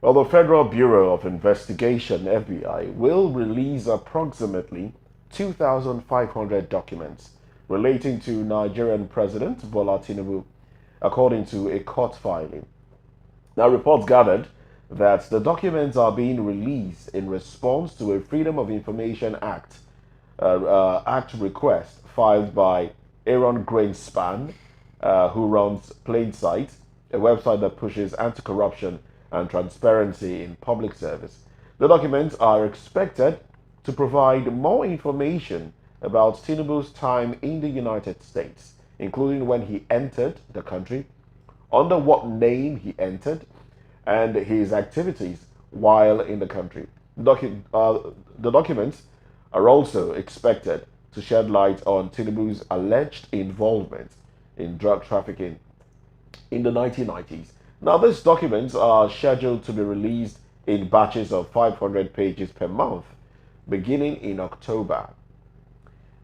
Well, the Federal Bureau of Investigation, FBI, will release approximately 2,500 documents relating to Nigerian President Bola Tinubu, according to a court filing. Now, reports gathered that the documents are being released in response to a Freedom of Information Act request filed by Aaron Greenspan, who runs Plainsight, a website that pushes anti-corruption and transparency in public service. The documents are expected to provide more information about Tinubu's time in the United States, including when he entered the country, under what name he entered, and his activities while in the country. The documents are also expected to shed light on Tinubu's alleged involvement in drug trafficking in the 1990s. Now, these documents are scheduled to be released in batches of 500 pages per month, beginning in October.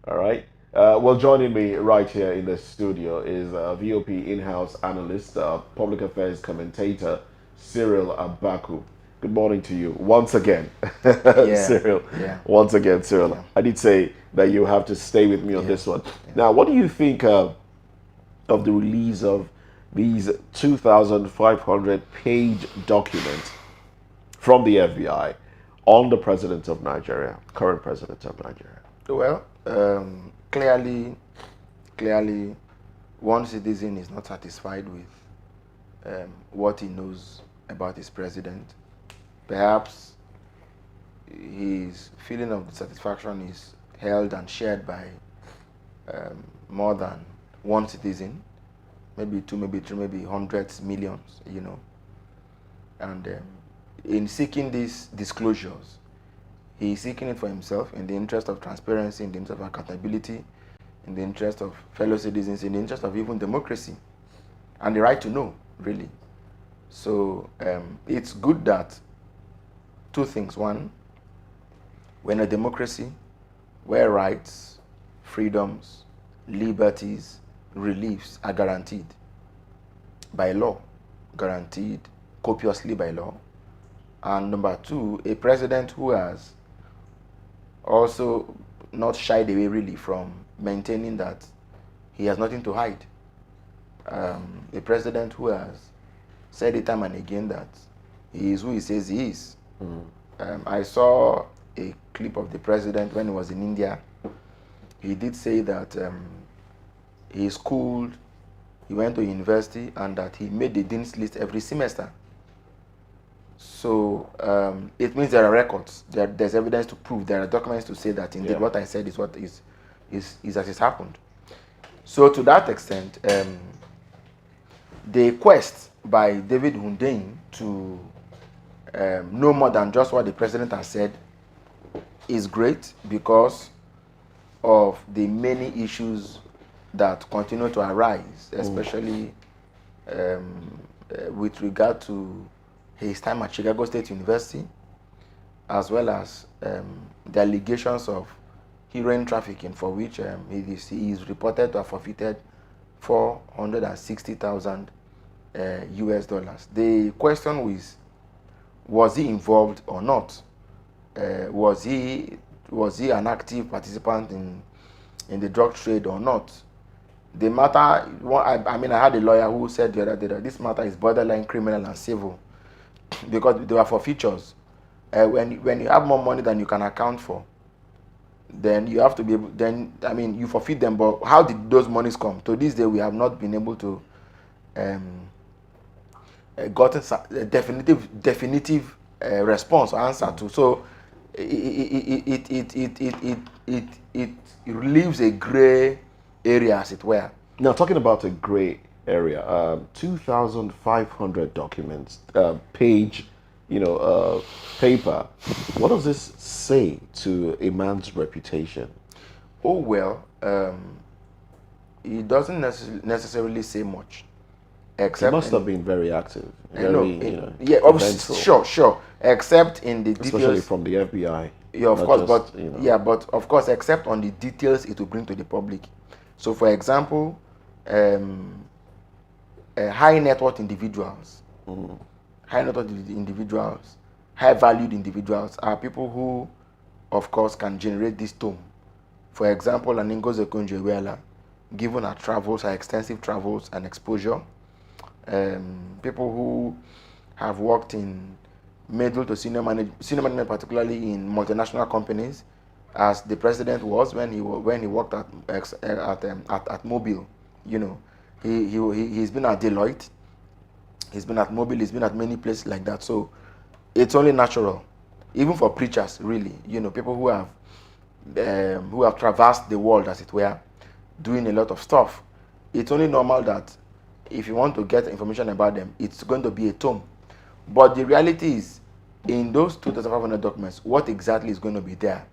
All right. Well, joining me right here in the studio is VOP in-house analyst, public affairs commentator, Cyril Abaku. Good morning to you once again, Yeah, Cyril. yeah, Once again, Cyril. yeah, I did say that you have to stay with me on yeah, this one. yeah. Now, what do you think of the release of these 2,500-page documents from the FBI on the president of Nigeria, current president of Nigeria? Well, clearly, one citizen is not satisfied with what he knows about his president. Perhaps his feeling of dissatisfaction is held and shared by more than one citizen, maybe two, maybe three, maybe hundreds, millions, And in seeking these disclosures, he is seeking it for himself in the interest of transparency, in the interest of accountability, in the interest of fellow citizens, in the interest of even democracy, and the right to know, really. So it's good that two things. One, we're in a democracy where rights, freedoms, liberties, reliefs are guaranteed by law, guaranteed copiously by law. And number two, a president who has also not shied away really from maintaining that he has nothing to hide. A president who has said it time and again that he is who he says he is. I saw a clip of the president when he was in India. He did say that he schooled, he went to university, and that he made the dean's list every semester. So it means there are records, there's evidence to prove, there are documents to say that indeed what I said is what is as it's happened. So to that extent, the quest by David Hundeyin to know more than just what the president has said is great because of the many issues that continue to arise, especially with regard to his time at Chicago State University, as well as the allegations of heroin trafficking, for which he is reported to have forfeited $460,000 US dollars. The question was he involved or not? Was he an active participant in the drug trade or not? The matter, I had a lawyer who said the other day that this matter is borderline criminal and civil because they were forfeitures. When you have more money than you can account for, then you have to be able, you forfeit them. But how did those monies come? To this day, we have not been able to gotten a definitive response or answer to. So it leaves a gray area, as it were. Now, talking about a gray area, 2,500 documents, page, paper. What does this say to a man's reputation? Oh, well, it doesn't necessarily say much. Except he must have been very active. Sure. Except in the details. Especially from the FBI. Yeah, of course, but of course, except on the details it will bring to the public. So, for example, high net worth individuals, high net worth individuals, high valued individuals are people who, of course, can generate this tone. For example, Aningoze Kunjewela, given her travels, her extensive travels and exposure, people who have worked in middle to senior management, particularly in multinational companies, as the president was when he worked at Mobile. You know, he's been at Deloitte, he's been at Mobile, he's been at many places like that. So it's only natural, even for preachers, really. You know, people who have traversed the world, as it were, doing a lot of stuff. It's only normal that if you want to get information about them, it's going to be a tome. But the reality is, in those 2,500 documents, what exactly is going to be there?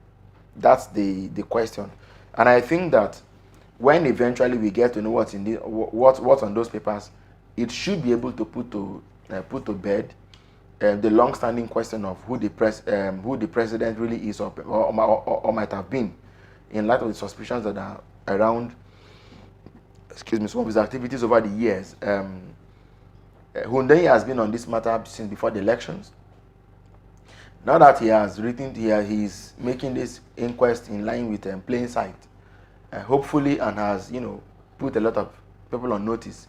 That's the question. And I think that when eventually we get to know what's in what's on those papers, it should be able to put to bed the long-standing question of who the president really is or might have been, in light of the suspicions that are around, some of his activities over the years. Hundeyi has been on this matter since before the elections. Now that he has written here, he's making this inquest in line with plain sight, hopefully, and has put a lot of people on notice.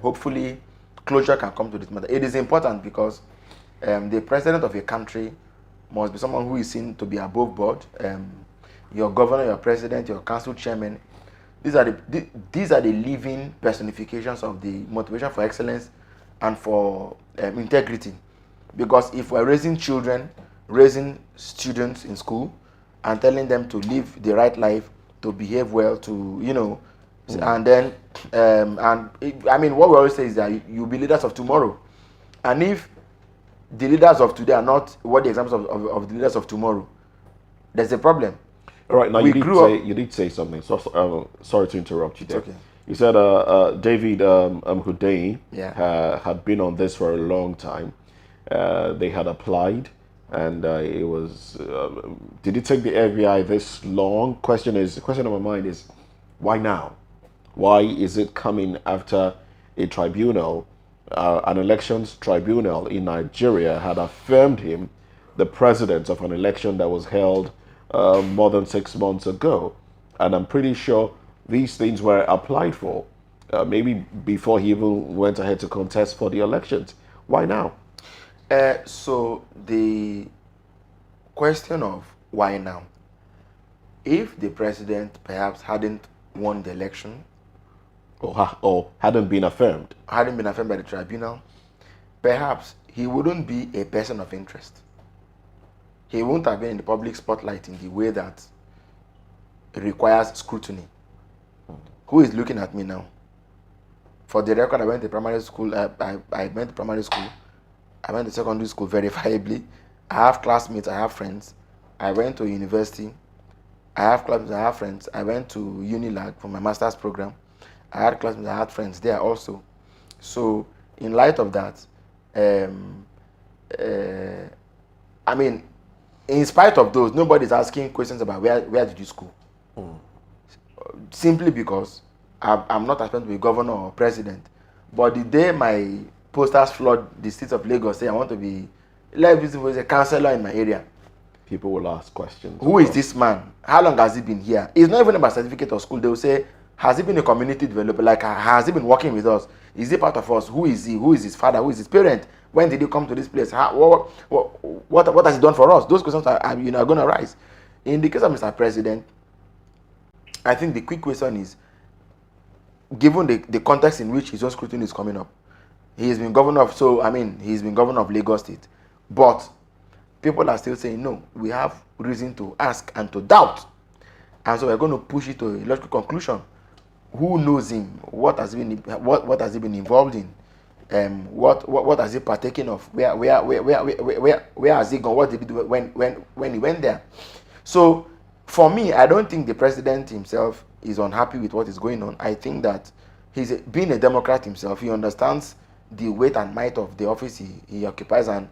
Hopefully, closure can come to this matter. It is important because the president of a country must be someone who is seen to be above board. Your governor, your president, your council chairman, these are the living personifications of the motivation for excellence and for integrity. Because if we're raising children, raising students in school, and telling them to live the right life, to behave well, to and then what we always say is that you'll be leaders of tomorrow. And if the leaders of today are not what the examples of the leaders of tomorrow, there's a problem. All right, now you did say something. So, sorry to interrupt you there. It's okay. You said David Hundeyi had been on this for a long time. They had applied, and it was. Did it take the FBI this long? The question on my mind is, why now? Why is it coming after a tribunal, an elections tribunal in Nigeria had affirmed him the president of an election that was held more than 6 months ago? And I'm pretty sure these things were applied for, maybe before he even went ahead to contest for the elections. Why now? So the question of why now, if the president perhaps hadn't won the election, or hadn't been affirmed by the tribunal, perhaps he wouldn't be a person of interest. He wouldn't have been in the public spotlight in the way that requires scrutiny. Who is looking at me now? For the record, I went to primary school. I went to primary school. I went to secondary school verifiably. I have classmates. I have friends. I went to university. I have classmates. I have friends. I went to Unilag for my master's program. I had classmates. I had friends there also. So, in light of that, in spite of those, nobody's asking questions about where did you school. Simply because I'm not aspiring to be governor or president. But the day my posters flood the streets of Lagos, say I want to be a councillor in my area, people will ask questions. Who is this man? How long has he been here? It's not even about certificate or school. They will say, has he been a community developer? Like, has he been working with us? Is he part of us? Who is he? Who is his father? Who is his parent? When did he come to this place? What has he done for us? Those questions are going to arise. In the case of Mr. President, I think the quick question is, given the context in which his own scrutiny is coming up, he's been governor of Lagos State, but people are still saying, no, we have reason to ask and to doubt. And so we're going to push it to a logical conclusion. Who knows him? What has he been involved in? What has he partaken of? Where has he gone? What did he do when he went there? So for me, I don't think the president himself is unhappy with what is going on. I think that being a Democrat himself, he understands the weight and might of the office he occupies, and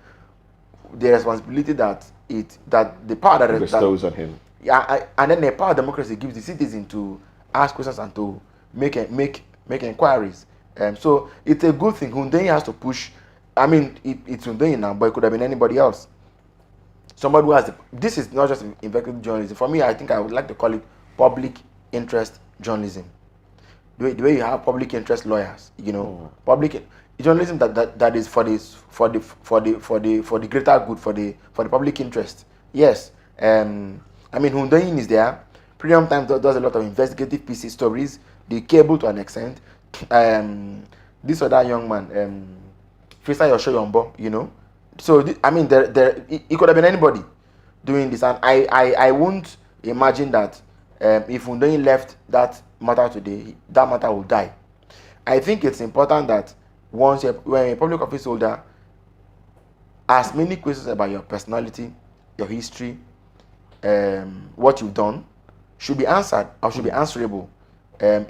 the responsibility that the power that bestows on him. Yeah, and then the power of democracy gives the citizen to ask questions and to make inquiries. So it's a good thing. Hundeyi has to push I mean, it's Hundeyin now, but it could have been anybody else. Somebody who has this is not just investigative journalism. For me, I think I would like to call it public interest journalism. The way you have public interest lawyers, public journalism that is for the greater good, for the public interest. Yes, I mean, Hundeyin is there. Premium Times does a lot of investigative PC stories. They cable to an extent. This other young man, Fisa Yoshoyombo, So I mean, it could have been anybody doing this, and I won't imagine that if Hundeyin left that matter today, that matter will die. I think it's important that when a public office holder asks many questions about your personality, your history, what you've done, should be answered or should be answerable,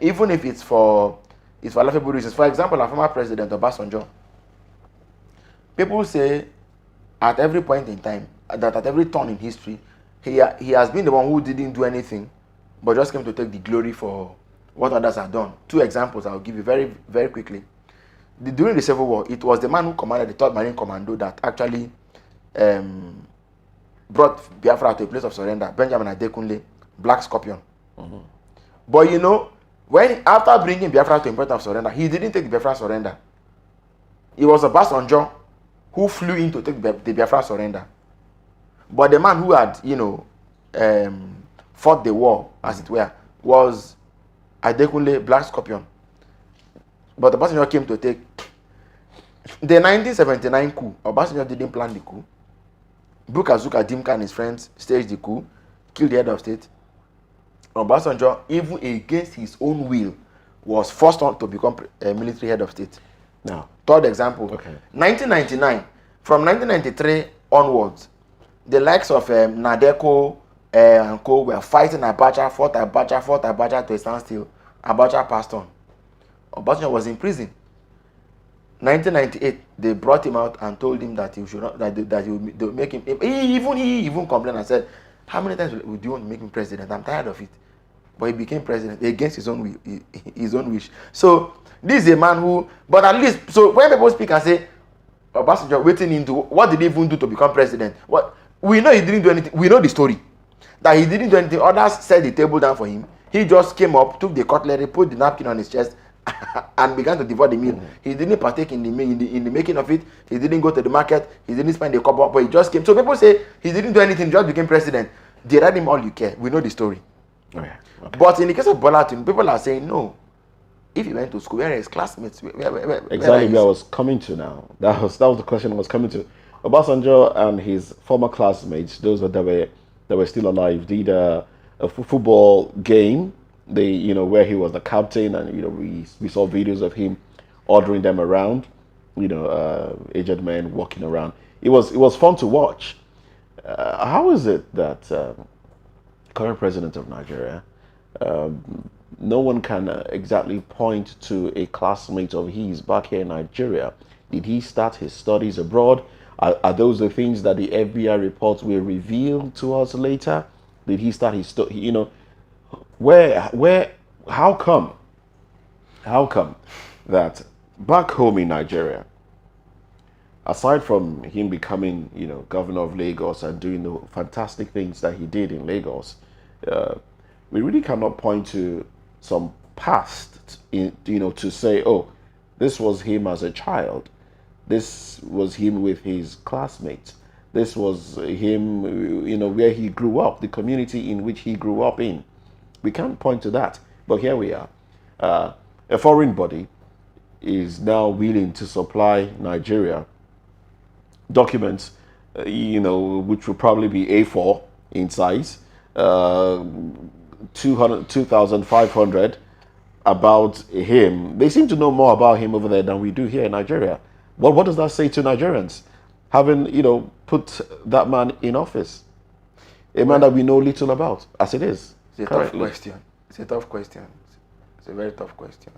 even if it's for laughable reasons. For example, our former president Obasanjo, people say at every point in time, that at every turn in history, he has been the one who didn't do anything, but just came to take the glory for what others have done. 2 examples I'll give you very, very quickly. During the Civil War, it was the man who commanded the 3rd Marine Commando that actually brought Biafra to a place of surrender, Benjamin Adekunle, Black Scorpion. Mm-hmm. But when after bringing Biafra to a point of surrender, he didn't take the Biafra surrender. It was Obasanjo who flew in to take the Biafra surrender. But the man who had, fought the war, as it were, was Adekunle, Black Scorpion. But Obasanjo came to take the 1979 coup. Obasanjo didn't plan the coup. Bukazuka Dimka and his friends staged the coup, killed the head of state. Obasanjo, even against his own will, was forced on to become a military head of state. Now, 3rd example, okay. 1999, from 1993 onwards, the likes of Nadeko and co were fighting Abacha, fought Abacha to a standstill. Abacha passed on. Obasanjo was in prison. 1998, they brought him out and told him that he should not, that they would make him. He even complained and said, "How many times would you want to make me president? I'm tired of it." But he became president against his own wish. So this is a man who, but at least, so when people speak and say, Obasanjo waiting into what did he even do to become president? What we know, he didn't do anything. We know the story that he didn't do anything. Others set the table down for him. He just came up, took the cutlery, put the napkin on his chest, and began to devour the meal. Mm-hmm. He didn't partake in the making of it. He didn't go to the market. He didn't spend a couple, but he just came. So people say he didn't do anything, just became president. They read him all you care. We know the story. Oh, yeah. Okay. But in the case of Bola Tinubu, people are saying no. If he went to school, where are his classmates? Exactly where I was coming to now. That was the question I was coming to. Obasanjo and his former classmates, those that were still alive, did a football game. They, where he was the captain, and we saw videos of him ordering them around. Aged men walking around. It was fun to watch. How is it that current president of Nigeria, no one can exactly point to a classmate of his back here in Nigeria? Did he start his studies abroad? Are those the things that the FBI reports will reveal to us later? Did he start his how come that back home in Nigeria, aside from him becoming, governor of Lagos and doing the fantastic things that he did in Lagos, we really cannot point to some past, to say, oh, this was him as a child. This was him with his classmates. This was him, where he grew up, the community in which he grew up in. We can't point to that. But here we are. A foreign body is now willing to supply Nigeria documents, which will probably be A4 in size, 2,500 about him. They seem to know more about him over there than we do here in Nigeria. What does that say to Nigerians, having, put that man in office? A man that we know little about, as it is. It's a tough question. It's a tough question. It's a very tough question.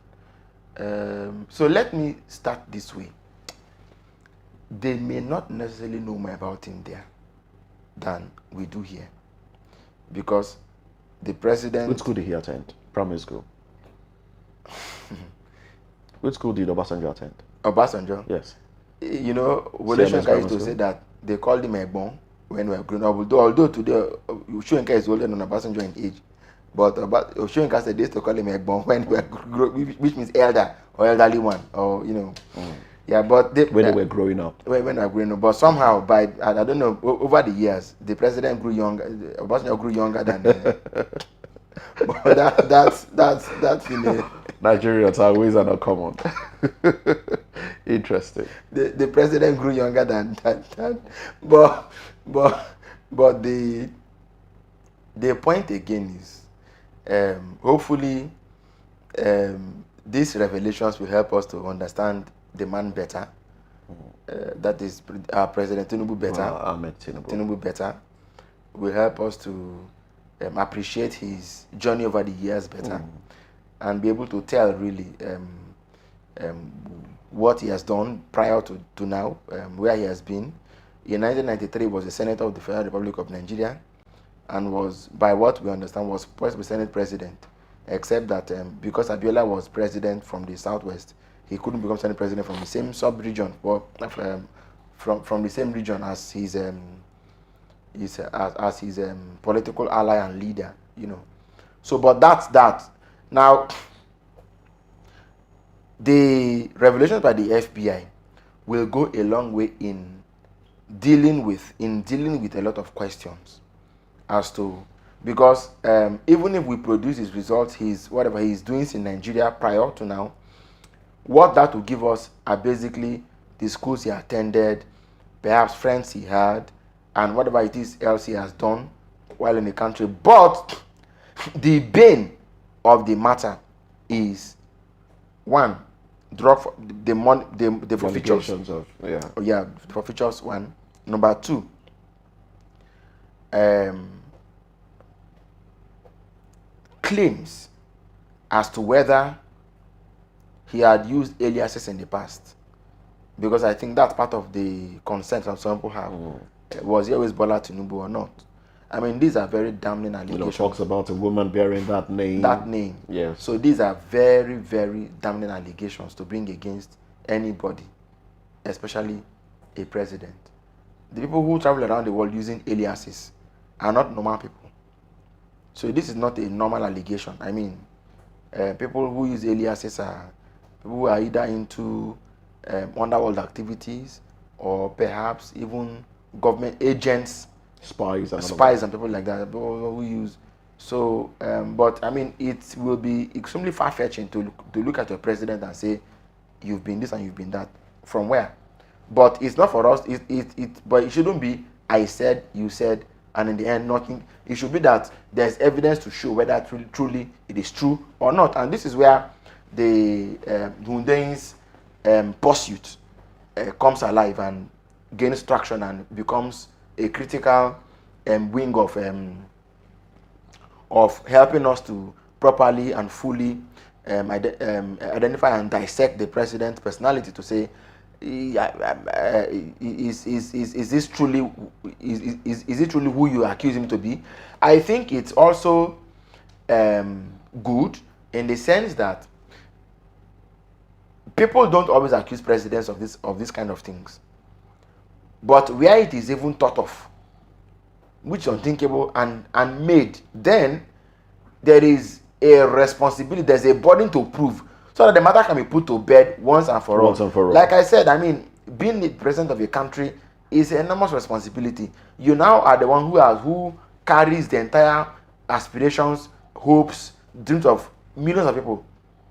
So let me start this way. They may not necessarily know more about him there than we do here. Because the president... Which school did he attend? Primary school. Which school did Obasanjo attend? Obasanjo? Yes. You know, CMS Shoyinka Grammar used to say School. that they called him Egbon when we were growing up. Although today, Shoyinka is older than Obasanjo in age. But Shoyinka said they used to call him Egbon when we were which means elder or elderly one, or you know. Yeah, but When they were growing up. when we were growing up. But somehow, I don't know, over the years, the president grew younger. Obasanjo grew younger than. But that's in a, Nigerians are always uncommon. Interesting. the president grew younger than but but but the point again is hopefully these revelations will help us to understand the man better. That is our President Tinubu better. Ahmed Tinubu. Better will help us to appreciate his journey over the years better, and be able to tell really what he has done prior to now, where he has been. In 1993, he was a senator of the Federal Republic of Nigeria, and was, by what we understand, was Senate president, except that because Abiola was president from the southwest, he couldn't become Senate president from the same sub-region, or from the same region as his political ally and leader, you know. So, but that's that. Now, the revelations by the FBI will go a long way in dealing with a lot of questions as to, because even if we produce his results, whatever he's doing in Nigeria prior to now, what that will give us are basically the schools he attended, perhaps friends he had, and whatever it is else he has done while in the country. But the bane of the matter is, one, the forfeitures. The forfeitures, one. Number two, claims as to whether he had used aliases in the past, because I think that's part of the concern that some people have. Was he always Bola Tinubu or not? I mean, these are very damning allegations. Talks about a woman bearing that name. Yes. So these are very, very damning allegations to bring against anybody, especially a president. The people who travel around the world using aliases are not normal people. So this is not a normal allegation. I mean, people who use aliases are people who are either into underworld activities, or perhaps even government agents, spies and people like that, people who use. So, but I mean, it will be extremely far-fetching to look at your president and say, you've been this and you've been that. From where? But it's not for us. But it shouldn't be, I said, you said, and in the end, nothing. It should be that there's evidence to show whether truly it is true or not. And this is where the Hunde's pursuit comes alive and gains traction and becomes a critical wing of helping us to properly and fully identify and dissect the president's personality, to say, is this truly is it truly who you accuse him to be? I think it's also good in the sense that people don't always accuse presidents of this kind of things, but where it is even thought of, which is unthinkable and made, then there is a responsibility, there's a burden to prove, so that the matter can be put to bed once and for all. Like I said, I mean, being the president of a country is an enormous responsibility. You now are the one who carries the entire aspirations, hopes, dreams of millions of people.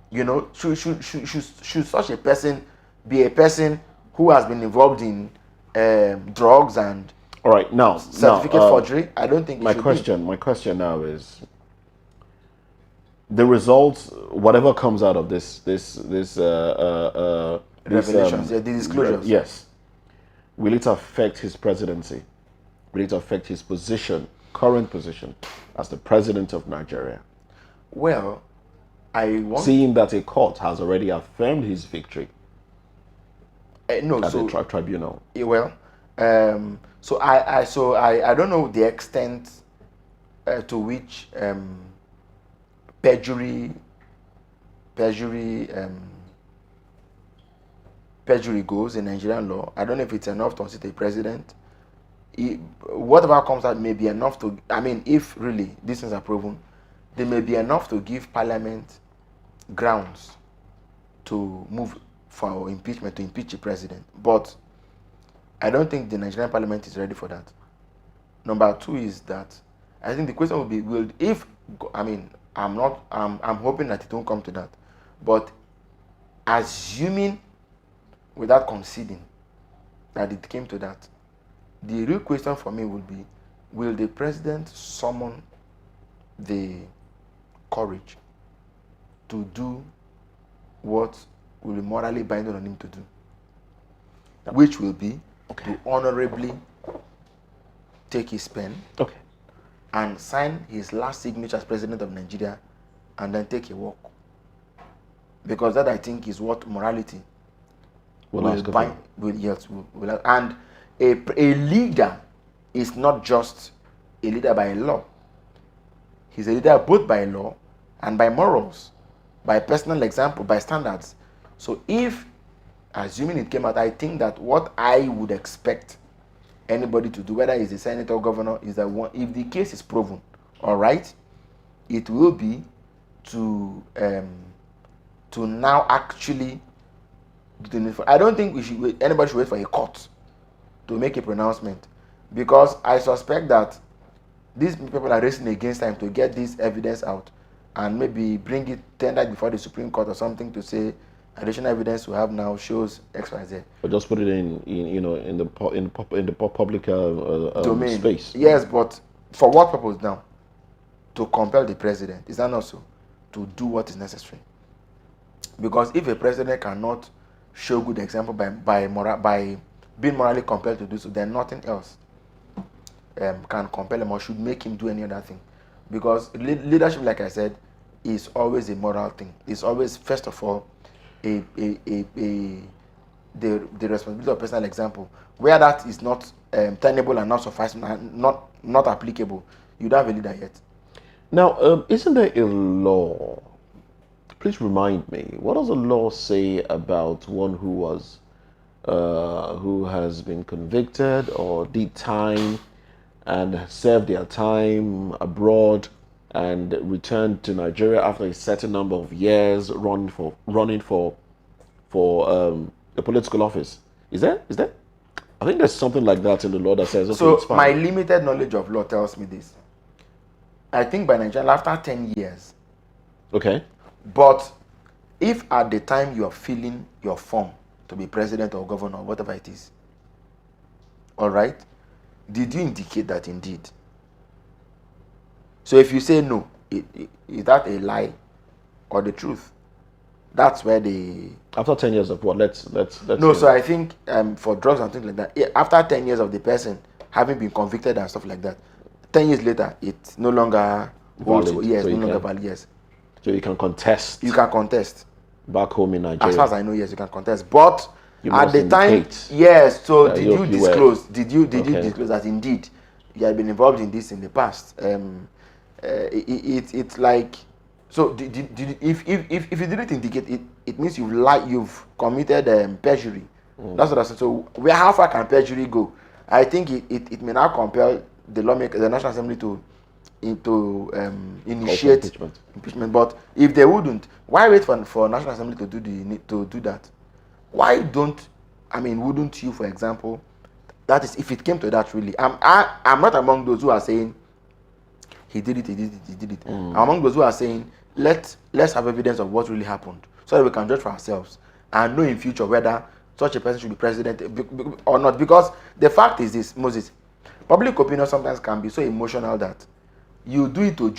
You know, should such a person be a person who has been involved in drugs and certificate forgery? I don't think. My question now is, the results, whatever comes out of this revelations, the disclosures. Yes. Will it affect his presidency? Will it affect his current position as the president of Nigeria? Well, seeing that a court has already affirmed his victory at the tribunal. Well, so I don't know the extent to which perjury perjury goes in Nigerian law, I don't know if it's enough to unseat a president. Whatever comes out may be enough to, I mean, if really these things are proven, they may be enough to give Parliament grounds to move for impeachment, to impeach a president. But I don't think the Nigerian Parliament is ready for that. Number two is that I think the question will be, I'm hoping that it won't come to that. But assuming, without conceding, that it came to that, the real question for me would be, will the president summon the courage to do what will be morally binding on him to do? Which will be to honorably take his pen and sign his last signature as president of Nigeria and then take a walk. Because that, I think, is what morality will bind. And a leader is not just a leader by law. He's a leader both by law and by morals, by personal example, by standards. So if, assuming it came out, I think that what I would expect anybody to do, whether it's a senator or governor, is that if the case is proven, all right, it will be to now actually do the. I don't think anybody should wait for a court to make a pronouncement, because I suspect that these people are racing against time to get this evidence out and maybe bring it tendered before the Supreme Court or something to say additional evidence we have now shows X, Y, Z. But just put it in the public domain space. Yes, but for what purpose now? To compel the president. Is that not so? To do what is necessary. Because if a president cannot show good example by being morally compelled to do so, then nothing else can compel him or should make him do any other thing. Because leadership, like I said, is always a moral thing. It's always, first of all, the responsibility of personal example. Where that is not tenable and not sufficient and not applicable, you don't have a leader yet. Now, isn't there a law? Please remind me. What does the law say about one who has been convicted or did time and served their time abroad and returned to Nigeria after a certain number of years running for a political office? Is that? I think there's something like that in the law that says, okay, so it's fine. My limited knowledge of law tells me this. I think by Nigeria, after 10 years. Okay. But if at the time you are filling your form to be president or governor, whatever it is, all right, did you indicate that indeed? So if you say no, is that a lie or the truth? That's where after 10 years of what? Let's no. So I think for drugs and things like that, after 10 years of the person having been convicted and stuff like that, 10 years later, it's no longer valid. Yes, no longer valid. Yes. So you can contest. You can contest. Back home in Nigeria. As far as I know, yes, you can contest. But you at the time, yes. So did you disclose? Did you disclose that indeed you had been involved in this in the past? It's like, so if you didn't indicate it means you've committed perjury. That's what I said. So how far can perjury go? I think it may now compel the lawmaker, the National Assembly to initiate impeachment. But if they wouldn't, why wait for National Assembly to do that? Why wouldn't you, for example, that is, if it came to that, really, I'm not among those who are saying he did it. I'm among those who are saying let's have evidence of what really happened so that we can judge for ourselves and know in future whether such a person should be president or not. Because the fact is this, Moses, public opinion sometimes can be so emotional that you do it to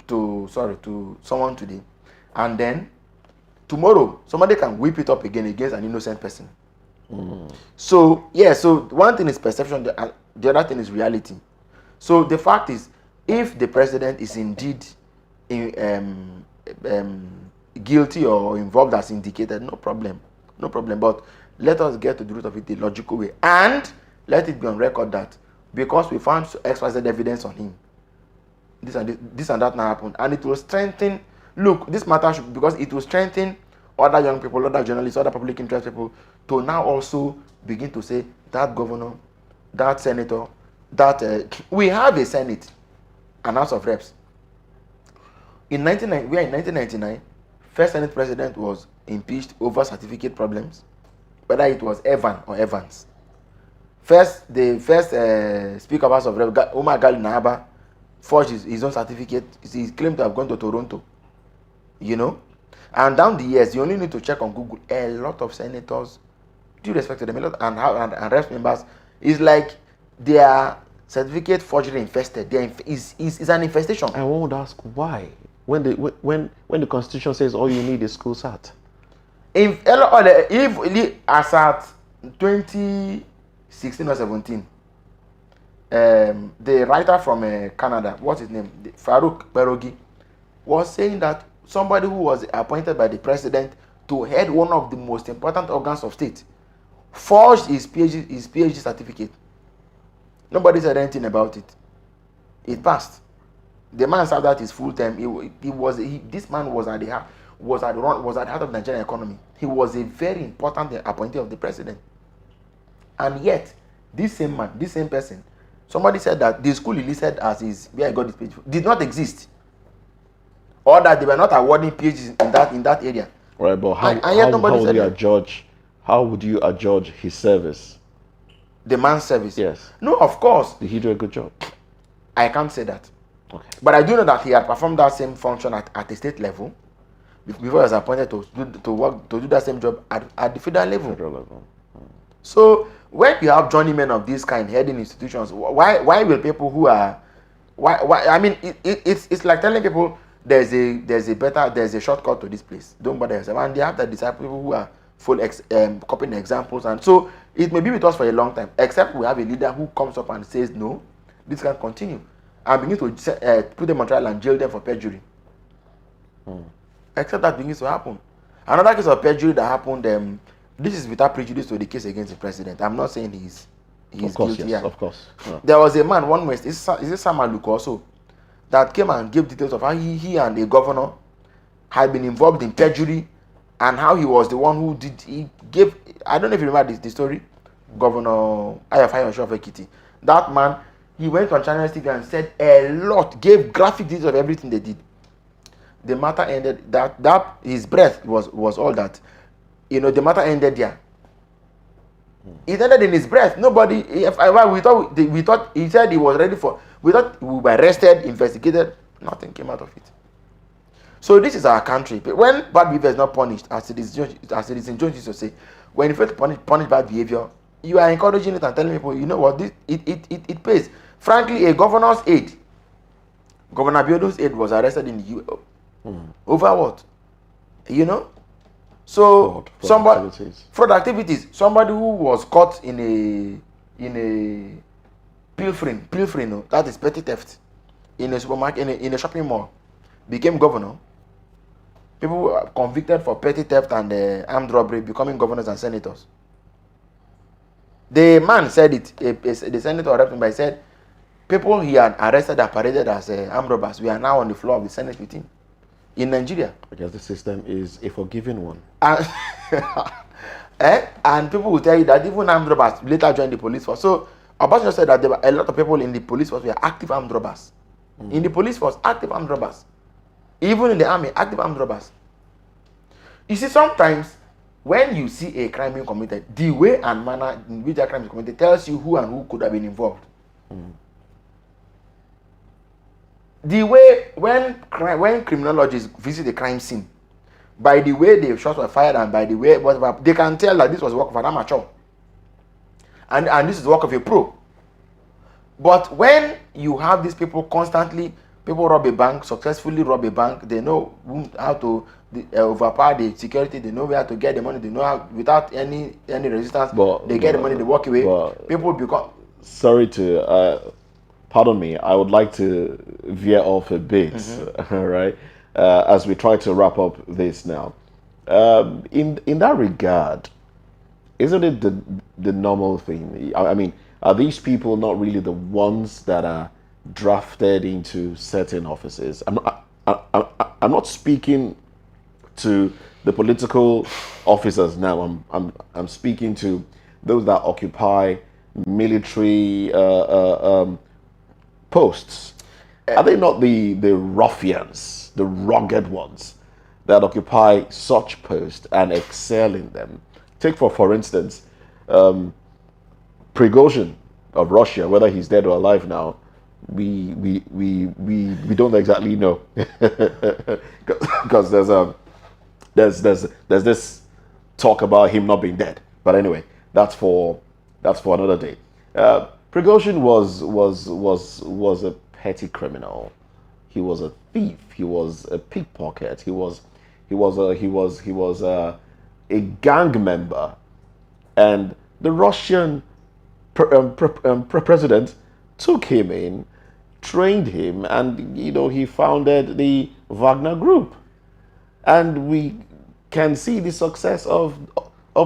to someone today, and then tomorrow somebody can whip it up again against an innocent person. So one thing is perception, the other thing is reality. So the fact is, if the president is indeed guilty or involved as indicated, no problem. But let us get to the root of it the logical way, and let it be on record that because we found XYZ evidence on him, this and that now happened, and it will strengthen. Look, this matter because it will strengthen other young people, other journalists, other public interest people to now also begin to say that governor, that senator, that we have a Senate and House of Reps. We are in 1999. First Senate president was impeached over certificate problems, whether it was Evan or Evans. The first Speaker of House of Reps, Umar Gali Nahaba, forged his own certificate. He claimed to have gone to Toronto. And down the years, you only need to check on Google. A lot of senators, due respect to them, and reps members, is like their certificate forgery infested. Is an infestation. I won't ask why. When the Constitution says all you need is school cert. If as at 2016 or 17, the writer from Canada, what's his name, Farouk Perogi, was saying that somebody who was appointed by the president to head one of the most important organs of state forged his PhD certificate. Nobody said anything about it. It passed. The man served out his full time. This man was at the heart of the Nigerian economy. He was a very important appointee of the president. And yet, this same man, this same person, somebody said that the school he listed as where I got this PhD did not exist, or that they were not awarding PhDs in that area. Right, but how would you adjudge his service? The man's service? Yes. No, of course. Did he do a good job? I can't say that. Okay. But I do know that he had performed that same function at the state level before he was appointed to do that same job at the federal level. So when you have journeymen of this kind heading institutions, why will people who are I mean it's like telling people there's a shortcut to this place. Don't bother yourself. And they have that disciple people who are full copying examples, and so it may be with us for a long time, except we have a leader who comes up and says no, this can't continue, and begin to put them on trial and jail them for perjury. Except that begins to happen. Another case of perjury that happened, this is without prejudice to the case against the president. I'm not saying he's guilty. Yes, of course. Yeah. There was a man, one West, is it Sam Aluko also, that came and gave details of how he and a governor had been involved in perjury, and how he was the one who gave, I don't know if you remember the story, Governor Ayafai Oshofekiti. That man, he went on Channel TV and said a lot, gave graphic details of everything they did. The matter ended, that his breath was all that. The matter ended there. It ended in his breath. Nobody, we thought he said he was ready for, we thought we were arrested, investigated, nothing came out of it. So this is our country. But when bad behavior is not punished, as Citizen Jones used to say, when you fail to punish bad behavior, you are encouraging it and telling people, you know what, it pays. Frankly, a governor's aide, Governor Abiodun's aide, was arrested in the U.S. Over what? So fraud activities. Somebody who was caught in a pilfering, that is petty theft, in a supermarket, in a shopping mall, became governor. People were convicted for petty theft and armed robbery, becoming governors and senators. The man said it. The senator represented by said, people he had arrested and paraded as armed robbers, we are now on the floor of the Senate with him in Nigeria. I guess the system is a forgiving one. And people will tell you that even armed robbers later joined the police force. So Obasanjo said that there were a lot of people in the police force were active armed robbers. In the police force, active armed robbers. Even in the army, active armed robbers. You see, sometimes when you see a crime being committed, the way and manner in which that crime is committed tells you who and who could have been involved. The way when criminologists visit a crime scene, by the way the shots were fired and by the way whatever, they can tell that this was the work of an amateur, and this is the work of a pro. But when you have these people constantly, people rob a bank, successfully rob a bank, they know how to overpower the security, they know where to get the money, they know how, without any resistance, they get the money, they walk away. People become... Sorry to... pardon me, I would like to veer off a bit, right? As we try to wrap up this now. In that regard, isn't it the normal thing? I mean, are these people not really the ones that are drafted into certain offices? I'm not speaking to the political officers now. I'm speaking to those that occupy military posts. Are they not the ruffians, the rugged ones that occupy such posts and excel in them? Take for instance, Prigozhin of Russia, whether he's dead or alive now, we don't exactly know, because there's this talk about him not being dead. But anyway, that's for another day. Prigozhin was a petty criminal. He was a thief. He was a pickpocket. He was a gang member, and the Russian president took him in, trained him, and he founded the Wagner Group, and we can see the success of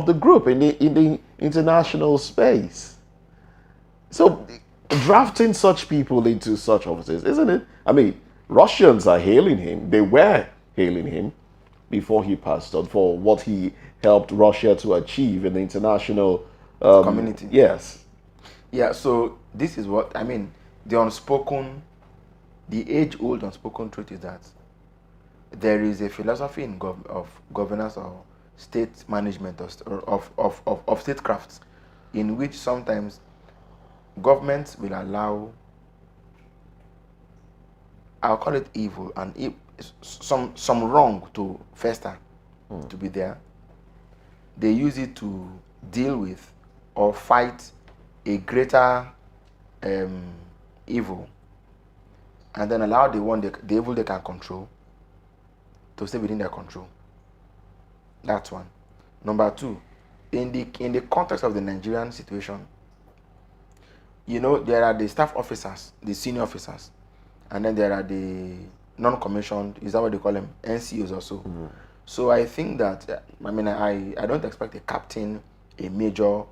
the group in the international space. So drafting such people into such offices, isn't it? I mean, Russians are hailing him. They were hailing him before he passed on for what he helped Russia to achieve in the international community. Yes. Yeah, so this is what I mean. The age-old unspoken truth is that there is a philosophy of governance or state management of statecrafts, in which sometimes governments will allow, I'll call it evil, and some wrong to fester, to be there. They use it to deal with or fight a greater evil, and then allow the evil they can control to stay within their control. That's one. Number two, in the context of the Nigerian situation, there are the staff officers, the senior officers, and then there are the non-commissioned, is that what they call them, NCOs or so. So I think that, I don't expect a captain, a major,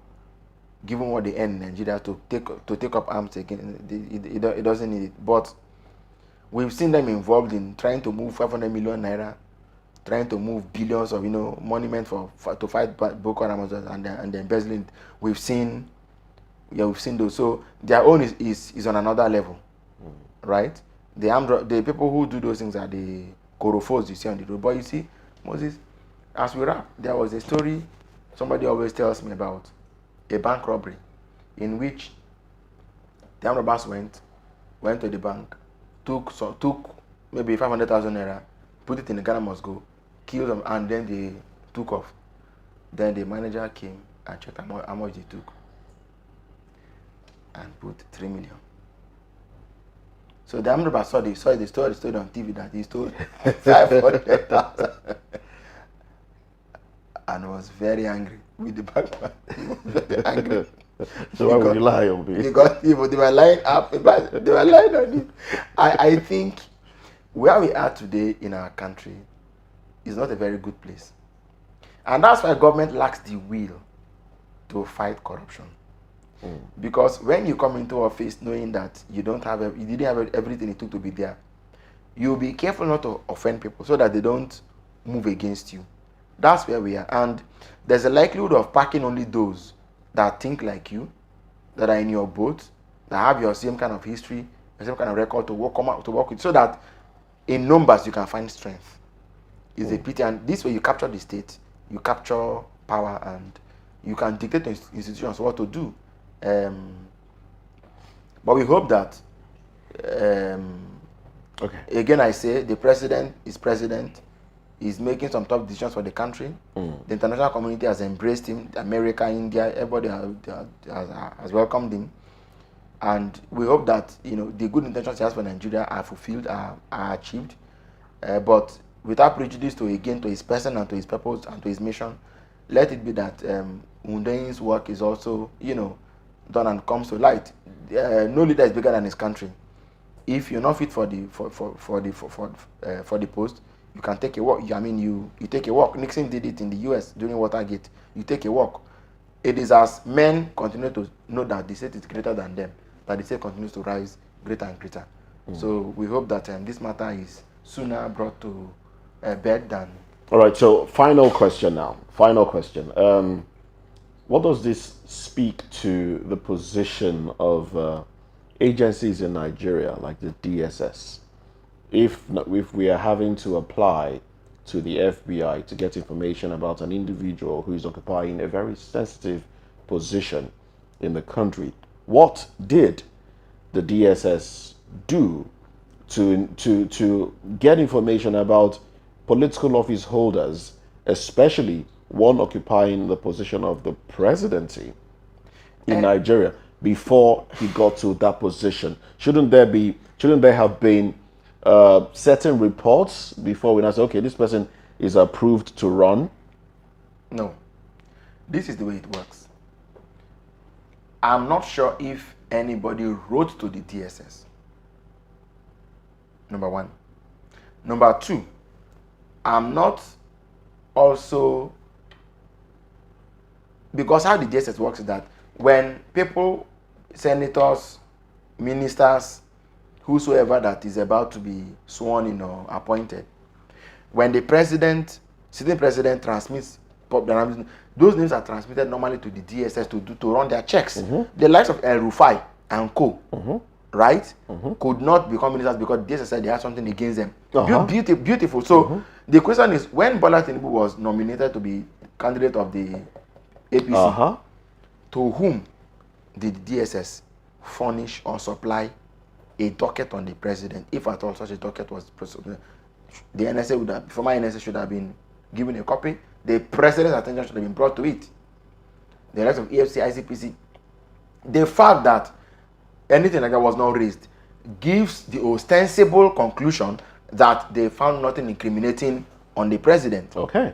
given what they earn in Nigeria, to take up arms again. It doesn't need it. But we've seen them involved in trying to move 500 million naira, trying to move billions of monument to fight Boko Haram and the embezzling. We've seen those. So their own is on another level, right? The people who do those things are the korofos you see on the road. But you see, Moses, as we wrap, there was a story somebody always tells me about a bank robbery in which the armed robbers went to the bank, took maybe 500,000 naira, put it in the Ghana must go, killed them, and then they took off. Then the manager came and checked how much they took and put 3 million. So the armed robbers saw the story on TV that he stole 500,000 and was very angry with the bank man. He was very angry. So why would you lie on me? Because they were lying up. They were lying on it. I think where we are today in our country is not a very good place. And that's why government lacks the will to fight corruption. Because when you come into office knowing that you didn't have everything it took to be there, you'll be careful not to offend people so that they don't move against you. That's where we are. And there's a likelihood of packing only those that think like you, that are in your boat, that have your same kind of history, the same kind of record to work with, so that in numbers you can find strength. It's a pity. And this way you capture the state, you capture power, and you can dictate to institutions what to do. But we hope that, again I say, the president is making some tough decisions for the country. The international community has embraced him. America, India, everybody has welcomed him. And we hope that the good intentions he has for Nigeria are fulfilled, are achieved. But without prejudice to his person and to his purpose and to his mission, let it be that Unde's work is also done and comes to light. No leader is bigger than his country. If you're not fit for the post, you can take a walk. You take a walk. Nixon did it in the U.S. during Watergate. You take a walk. It is as men continue to know that the state is greater than them, that the state continues to rise greater and greater. So we hope that this matter is sooner brought to bed than All right, so final question now. Final question. What does this speak to the position of agencies in Nigeria, like the DSS? If we are having to apply to the FBI to get information about an individual who is occupying a very sensitive position in the country, what did the DSS do to get information about political office holders, especially one occupying the position of the presidency in Nigeria before he got to that position? Shouldn't there have been certain reports before we now say, okay, this person is approved to run? No. This is the way it works. I'm not sure if anybody wrote to the DSS. Number one. Number two, I'm not also, because how the DSS works is that when people, senators, ministers, whosoever that is about to be sworn in or appointed, when the sitting president transmits, those names are transmitted normally to the DSS to run their checks. The likes of Rufai and co, right, could not become ministers because DSS said they had something against them. Beautiful. So the question is, when Bola Tinubu was nominated to be candidate of the APC, to whom did DSS furnish or supply a docket on the president? If at all such a docket was present, the NSA would have, former NSA should have been given a copy. The president's attention should have been brought to it. The rest of EFC, ICPC. The fact that anything like that was not raised gives the ostensible conclusion that they found nothing incriminating on the president. Okay.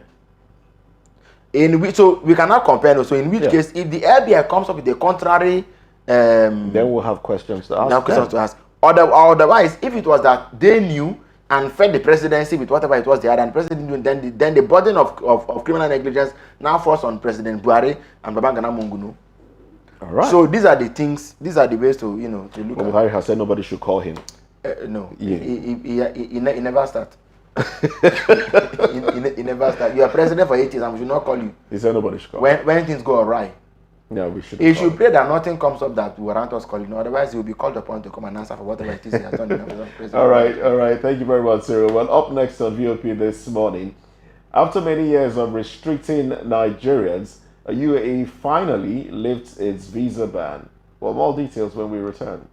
In which, so we cannot compare. So in which case, if the FBI comes up with the contrary, then we'll have questions to ask. Otherwise, if it was that they knew and fed the presidency with whatever it was they had, and the president knew, then the burden of criminal negligence now falls on President Buhari and Babangana Mungunu. All right. So these are the things. These are the ways to to look. Buhari has said nobody should call him. No, he never start. he never start. You are president for 8 years, and we should not call you. He said nobody should call. When things go awry. Yeah, we should. He should pray that nothing comes up that will warrant us calling. Otherwise, he will be called upon to come and answer for whatever it is he has done in the president. All right. Thank you very much, Cyril. Well, up next on VOP this morning, after many years of restricting Nigerians, UAE finally lifts its visa ban. Well, more details when we return.